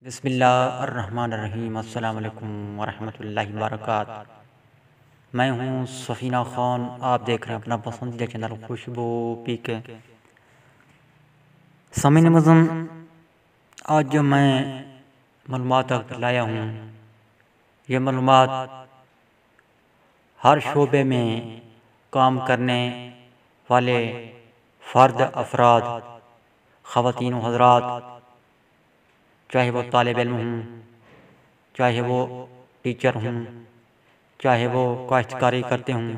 بسم اللہ الرحمن الرحیم۔ السلام علیکم ورحمۃ اللہ وبرکاتہ۔ میں ہوں سفینہ خان، آپ دیکھ رہے ہیں اپنا پسندیدہ چینل خوشبو پی کے۔ سامعین معظم، آج جو میں معلومات لایا ہوں، یہ معلومات ہر شعبے میں کام کرنے والے فرد افراد، خواتین و حضرات، چاہے وہ طالب علم ہوں، چاہے وہ ٹیچر ہوں، چاہے وہ کاشتکاری کرتے ہوں،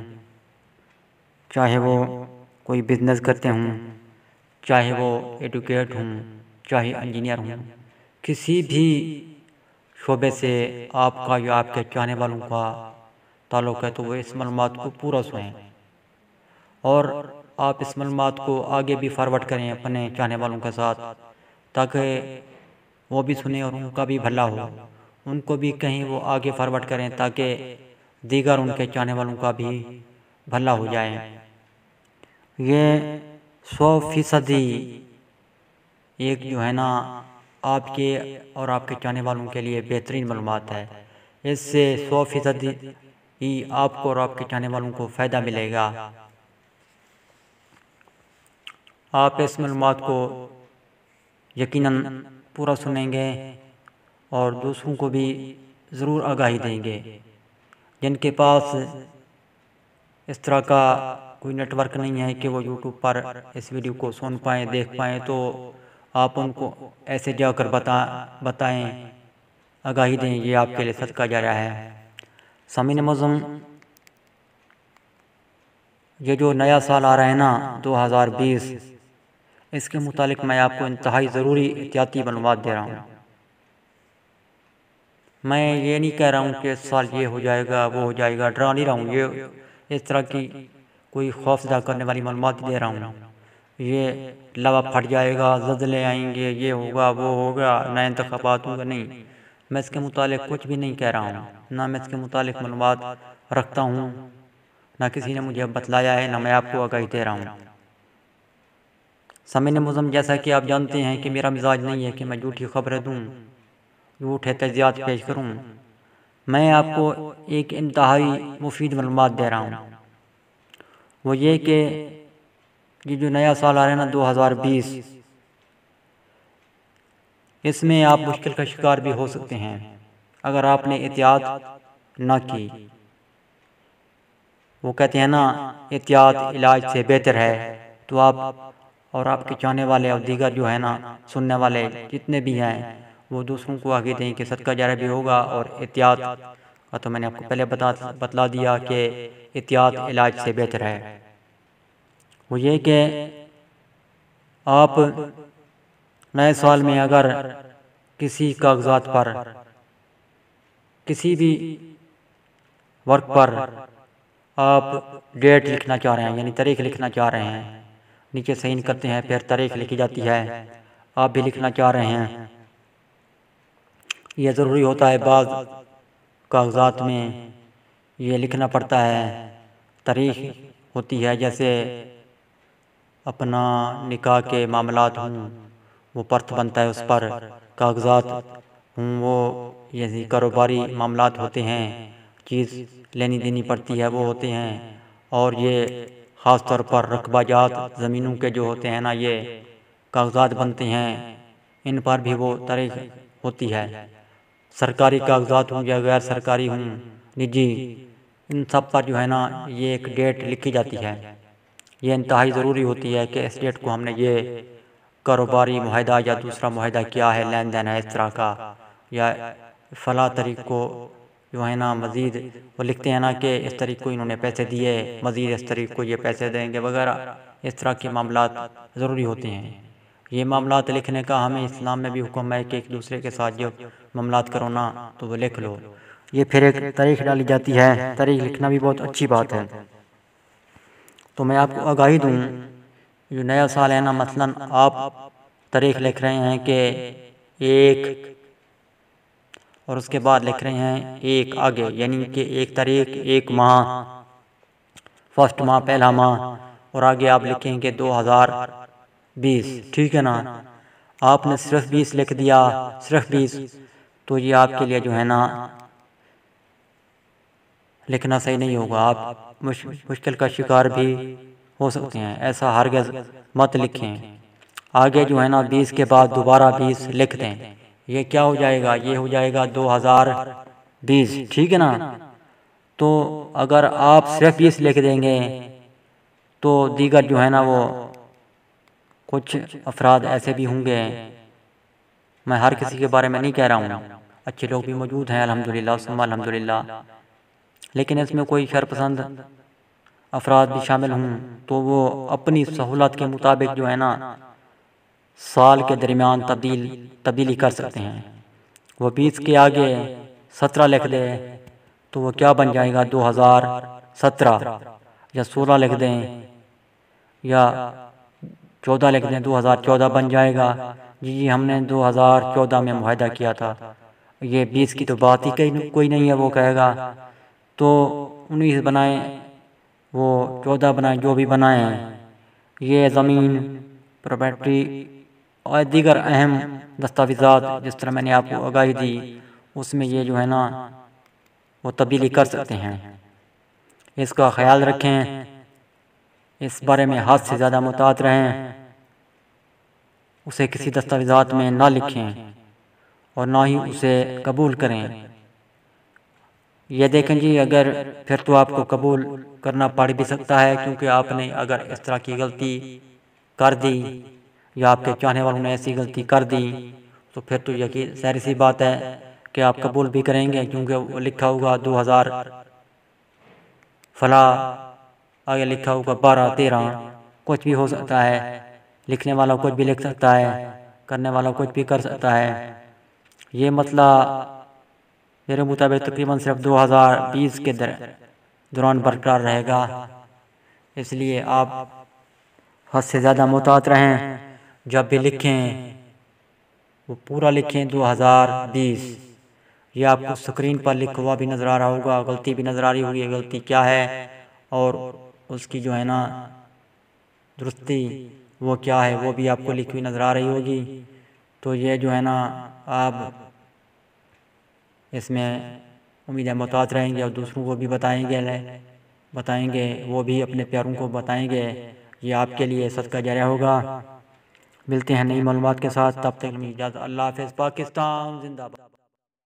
چاہے وہ کوئی بزنس کرتے ہوں، چاہے وہ ایڈوکیٹ ہوں، چاہے انجینئر ہوں، کسی بھی شعبے سے آپ کا یا آپ کے چاہنے والوں کا تعلق ہے تو وہ اس معلومات کو پورا سنیں، اور آپ اس معلومات کو آگے بھی فارورڈ کریں اپنے چاہنے والوں کے ساتھ، تاکہ وہ بھی سنیں اور ان کا بھی بھلا ہو، ان کو بھی کہیں وہ آگے فارورڈ کریں تاکہ دیگر ان کے چاہنے والوں کا بھی بھلا ہو جائے۔ یہ 100% ایک جو ہے نا آپ کے اور آپ کے چاہنے والوں کے لیے بہترین معلومات ہے۔ اس سے 100% ہی آپ کو اور آپ کے چاہنے والوں کو فائدہ ملے گا۔ آپ اس معلومات کو یقیناً پورا سنیں گے اور دوسروں کو بھی ضرور آگاہی دیں گے۔ جن کے پاس اس طرح کا کوئی نیٹ ورک نہیں ہے کہ وہ یوٹیوب پر اس ویڈیو کو سن پائیں، دیکھ پائیں، تو آپ ان کو ایسے جا کر بتائیں، آگاہی دیں، یہ آپ کے لیے صدقہ جاریہ ہے۔ سامعین معظم، یہ جو نیا سال آ رہا ہے نا 2020، اس کے متعلق میں آپ کو انتہائی ضروری احتیاطی معلومات دے رہا ہوں۔ میں یہ نہیں کہہ رہا ہوں کہ اس سال یہ ہو جائے گا، وہ ہو جائے گا، ڈرا نہیں رہا ہوں، یہ اس طرح کی کوئی خوف زدہ کرنے والی معلومات دے رہا ہوں۔ یہ لوا پھٹ جائے گا، زلزلے آئیں گے، یہ ہوگا، وہ ہوگا، نئے انتخابات ہوں گے، نہیں، میں اس کے متعلق کچھ بھی نہیں کہہ رہا ہوں، نہ میں اس کے متعلق معلومات رکھتا ہوں، نہ کسی نے مجھے بتلایا ہے، نہ میں آپ کو آگاہی دے رہا ہوں۔ سامعین معظم، جیسا کہ آپ جانتے ہیں کہ میرا مزاج نہیں ہے کہ میں جھوٹی خبریں دوں، جھوٹے تجزیات پیش کروں۔ میں آپ کو ایک انتہائی مفید معلومات دے رہا ہوں، وہ یہ کہ یہ جو نیا سال آ رہا ہے نا 2020، اس میں آپ مشکل کا شکار بھی ہو سکتے ہیں اگر آپ نے احتیاط نہ کی۔ وہ کہتے ہیں نا احتیاط علاج سے بہتر ہے، تو آپ اور آپ کے چاہنے والے اور دیگر جو ہے نا سننے والے جتنے بھی ہیں وہ دوسروں کو آگے دیں کہ صدقہ جاریہ بھی ہوگا، اور احتیاط کا تو میں نے آپ کو پہلے بتلا دیا کہ احتیاط علاج سے بہتر ہے۔ وہ یہ کہ آپ نئے سال میں اگر کسی کاغذات پر، کسی بھی ورک پر آپ ڈیٹ لکھنا چاہ رہے ہیں، یعنی تاریخ لکھنا چاہ رہے ہیں، نیچے سائن کرتے ہیں، پھر تاریخ لکھی جاتی ہے، آپ بھی لکھنا چاہ رہے ہیں، یہ ضروری ہوتا ہے۔ بعض کاغذات میں یہ لکھنا پڑتا ہے، تاریخ ہوتی ہے، جیسے اپنا نکاح کے معاملات ہوں، وہ پرت بنتا ہے اس پر، کاغذات ہوں، وہ یعنی کاروباری معاملات ہوتے ہیں، چیز لینی دینی پڑتی ہے، وہ ہوتے ہیں، اور یہ خاص طور پر رقبہ جات زمینوں کے جو ہوتے ہیں نا، یہ کاغذات بنتے ہیں، ان پر بھی وہ تاریخ ہوتی ہے۔ سرکاری کاغذات ہوں یا غیر سرکاری ہوں، نجی، ان سب پر جو ہے نا یہ ایک ڈیٹ لکھی جاتی ہے۔ یہ انتہائی ضروری ہوتی ہے کہ اس ڈیٹ کو ہم نے یہ کاروباری معاہدہ یا دوسرا معاہدہ کیا ہے، لین دین ہے اس طرح کا، یا فلاں طریق کو جو ہے نا مزید وہ لکھتے ہیں نا کہ اس طریق کو انہوں نے پیسے دیے، مزید اس طریق کو یہ پیسے دیں گے وغیرہ، اس طرح کے معاملات ضروری ہوتے ہیں۔ یہ معاملات لکھنے کا ہمیں اسلام میں بھی حکم ہے کہ ایک دوسرے کے ساتھ جو معاملات کرو نا تو وہ لکھ لو۔ یہ پھر ایک تاریخ ڈالی جاتی ہے، تاریخ لکھنا بھی بہت اچھی بات ہے۔ تو میں آپ کو آگاہی دوں، جو نیا سال ہے نا، مثلاً آپ تاریخ لکھ رہے ہیں کہ 1، اور اس کے بعد لکھ رہے ہیں 1 آگے، یعنی کہ 1 تاریخ، 1 ماہ، فرسٹ ماہ، پہلا ماہ، اور آگے آپ لکھیں گے 2020، ٹھیک ہے نا۔ آپ نے صرف 20 لکھ دیا، صرف 20، تو یہ آپ کے لیے جو ہے نا لکھنا صحیح نہیں ہوگا، آپ مشکل کا شکار بھی ہو سکتے ہیں، ایسا ہرگز مت لکھیں۔ آگے جو ہے نا 20 کے بعد دوبارہ 20 لکھ دیں، یہ کیا ہو جائے گا؟ یہ ہو جائے گا 2020، ٹھیک ہے نا؟ تو اگر آپ صرف 20 لکھ دیں گے تو دیگر جو ہے نا وہ کچھ افراد ایسے بھی ہوں گے، میں ہر کسی کے بارے میں نہیں کہہ رہا ہوں، اچھے لوگ بھی موجود ہیں الحمدللہ ثم الحمدللہ، لیکن اس میں کوئی شر پسند افراد بھی شامل ہوں تو وہ اپنی سہولت کے مطابق جو ہے نا سال کے درمیان تبدیلی کر سکتے ہیں۔ وہ 20 کے آگے 17 لکھ دے تو وہ کیا بن جائے گا؟ 2017، یا 16 لکھ دیں یا 14 لکھ دیں، 2014 بن جائے گا۔ جی ہم نے 2014 میں معاہدہ کیا تھا، یہ 20 کی تو بات ہی کوئی نہیں ہے، وہ کہے گا تو 19 بنائیں، وہ 14 بنائیں، جو بھی بنائیں، یہ زمین، پراپرٹی اور دیگر اہم دستاویزات جس طرح میں نے آپ کو آگاہی دی، اس میں یہ جو ہے نا وہ تبدیلی کر سکتے ہیں۔ اس کا خیال رکھیں، اس بارے میں حد سے زیادہ محتاط رہیں، اسے کسی دستاویزات میں نہ لکھیں اور نہ ہی اسے قبول کریں۔ یہ دیکھیں جی، اگر پھر تو آپ کو قبول کرنا پڑ بھی سکتا ہے، کیونکہ آپ نے اگر اس طرح کی غلطی کر دی یا آپ کے چاہنے والوں نے ایسی غلطی کر دی تو پھر تو یقین ظاہر سی بات ہے کہ آپ قبول بھی کریں گے، کیونکہ وہ لکھا ہوگا 2000 فلاں، آگے لکھا ہوگا 12 13، کچھ بھی ہو سکتا ہے، لکھنے والا کچھ بھی لکھ سکتا ہے، کرنے والا کچھ بھی کر سکتا ہے۔ یہ مسئلہ میرے مطابق تقریباً صرف 2020 کے دوران برقرار رہے گا، اس لیے آپ حد سے زیادہ محتاط رہیں، جب بھی لکھیں وہ پورا لکھیں 2020۔ یہ آپ کو سکرین پر لکھا ہوا بھی نظر آ رہا ہوگا، غلطی بھی نظر آ رہی ہوگی، غلطی کیا ہے اور اس کی جو ہے نا درستی وہ کیا ہے، وہ بھی آپ کو لکھی ہوئی نظر آ رہی ہوگی۔ تو یہ جو ہے نا آپ اس میں امید ہے محتاط رہیں گے اور دوسروں کو بھی بتائیں گے، وہ بھی اپنے پیاروں کو بتائیں گے، یہ آپ کے لیے صدقہ جاریہ ہوگا۔ ملتے ہیں نئی معلومات کے ساتھ، تب تک اجازت، اللہ حافظ، پاکستان زندہ باد۔